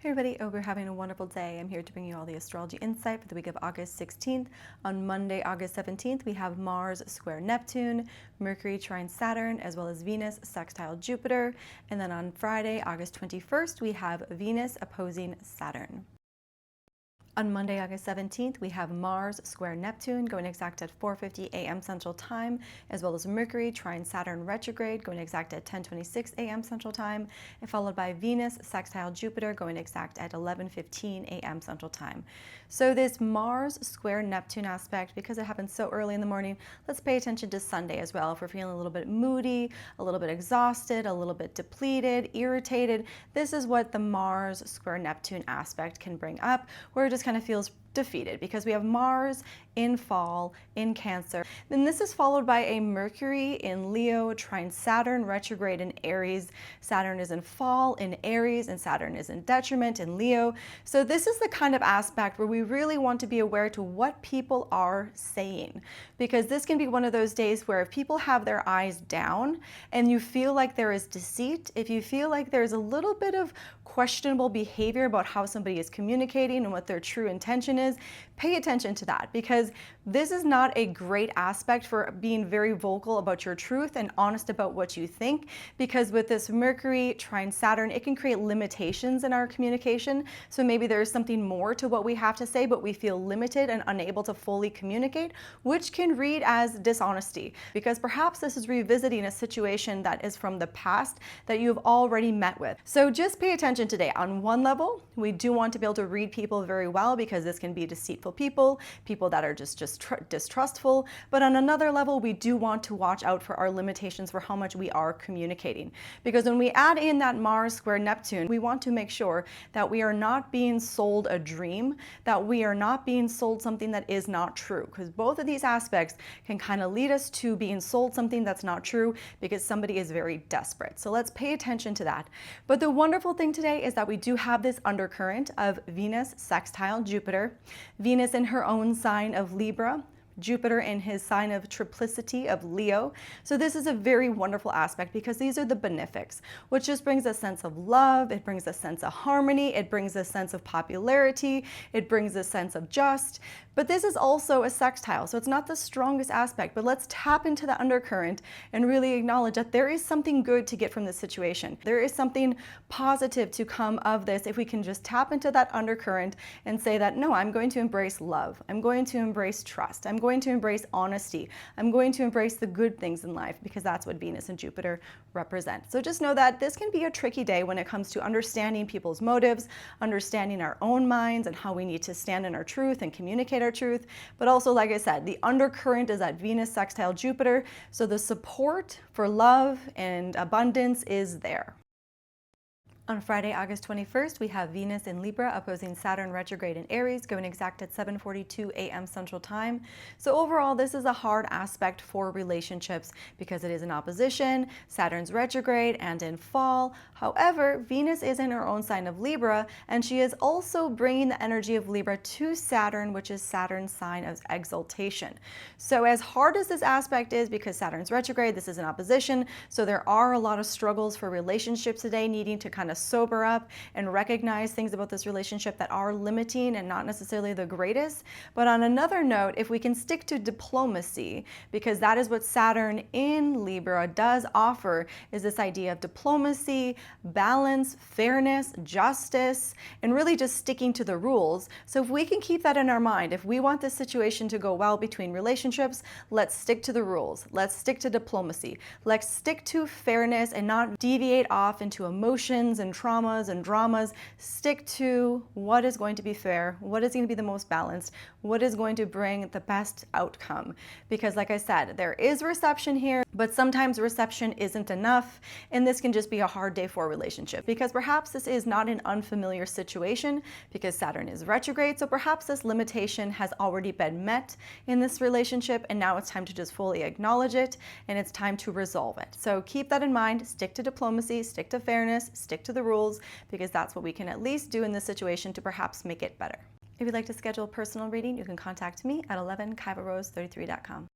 Hey everybody, hope you're having a wonderful day. I'm here to bring you all the astrology insight for the week of August 16th. On Monday, August 17th, we have Mars square Neptune, Mercury trine Saturn, as well as Venus sextile Jupiter. And then on Friday, August 21st, we have Venus opposing Saturn. On Monday, August 17th, we have Mars square Neptune going exact at 4:50 a.m. Central Time, as well as Mercury trine Saturn retrograde going exact at 10:26 a.m. Central Time, and followed by Venus sextile Jupiter going exact at 11:15 a.m. Central Time. So this Mars square Neptune aspect, because it happens so early in the morning, let's pay attention to Sunday as well. If we're feeling a little bit moody, a little bit exhausted, a little bit depleted, irritated, this is what the Mars square Neptune aspect can bring up, where it just kind of feels defeated because we have Mars in fall in Cancer. Then this is followed by a Mercury in Leo trine Saturn retrograde in Aries. Saturn is in fall in Aries and Saturn is in detriment in Leo. So this is the kind of aspect where we really want to be aware to what people are saying, because this can be one of those days where if people have their eyes down and you feel like there is deceit, if you feel like there's a little bit of questionable behavior about how somebody is communicating and what their true intention is, pay attention to that, because this is not a great aspect for being very vocal about your truth and honest about what you think, because with this Mercury trine Saturn, it can create limitations in our communication. So maybe there's something more to what we have to say, but we feel limited and unable to fully communicate, which can read as dishonesty, because perhaps this is revisiting a situation that is from the past that you've already met with. So just pay attention today. On one level, we do want to be able to read people very well, because this can be deceitful people that are just distrustful. But on another level, we do want to watch out for our limitations for how much we are communicating. Because when we add in that Mars square Neptune, we want to make sure that we are not being sold a dream, that we are not being sold something that is not true. Because both of these aspects can kind of lead us to being sold something that's not true because somebody is very desperate. So let's pay attention to that. But the wonderful thing today is that we do have this undercurrent of Venus sextile Jupiter, Venus in her own sign of Libra, Jupiter in his sign of triplicity of Leo. So this is a very wonderful aspect because these are the benefics, which just brings a sense of love, it brings a sense of harmony, it brings a sense of popularity, it brings a sense of just. But this is also a sextile, so it's not the strongest aspect, but let's tap into the undercurrent and really acknowledge that there is something good to get from this situation. There is something positive to come of this if we can just tap into that undercurrent and say that, no, I'm going to embrace love. I'm going to embrace trust. I'm going to embrace honesty. I'm going to embrace the good things in life, because that's what Venus and Jupiter represent. So just know that this can be a tricky day when it comes to understanding people's motives, understanding our own minds and how we need to stand in our truth and communicate our truth. But also, like I said, the undercurrent is that Venus sextile Jupiter, so the support for love and abundance is there. On Friday, August 21st, we have Venus in Libra opposing Saturn retrograde in Aries, going exact at 7:42 a.m. Central Time. So overall, this is a hard aspect for relationships because it is in opposition, Saturn's retrograde, and in fall. However, Venus is in her own sign of Libra, and she is also bringing the energy of Libra to Saturn, which is Saturn's sign of exaltation. So as hard as this aspect is, because Saturn's retrograde, this is in opposition, so there are a lot of struggles for relationships today, needing to kind of sober up and recognize things about this relationship that are limiting and not necessarily the greatest. But on another note, if we can stick to diplomacy, because that is what Saturn in Libra does offer, is this idea of diplomacy, balance, fairness, justice, and really just sticking to the rules. So if we can keep that in our mind, if we want this situation to go well between relationships, let's stick to the rules. Let's stick to diplomacy. Let's stick to fairness and not deviate off into emotions and traumas and dramas. Stick to what is going to be fair, what is going to be the most balanced, what is going to bring the best outcome. Because like I said, there is reception here, but sometimes reception isn't enough, and this can just be a hard day for a relationship, because perhaps this is not an unfamiliar situation because Saturn is retrograde, so perhaps this limitation has already been met in this relationship, and now it's time to just fully acknowledge it, and it's time to resolve it. So keep that in mind, stick to diplomacy, stick to fairness, stick to the rules, because that's what we can at least do in this situation to perhaps make it better. If you'd like to schedule a personal reading, you can contact me at 11kaivarose33.com.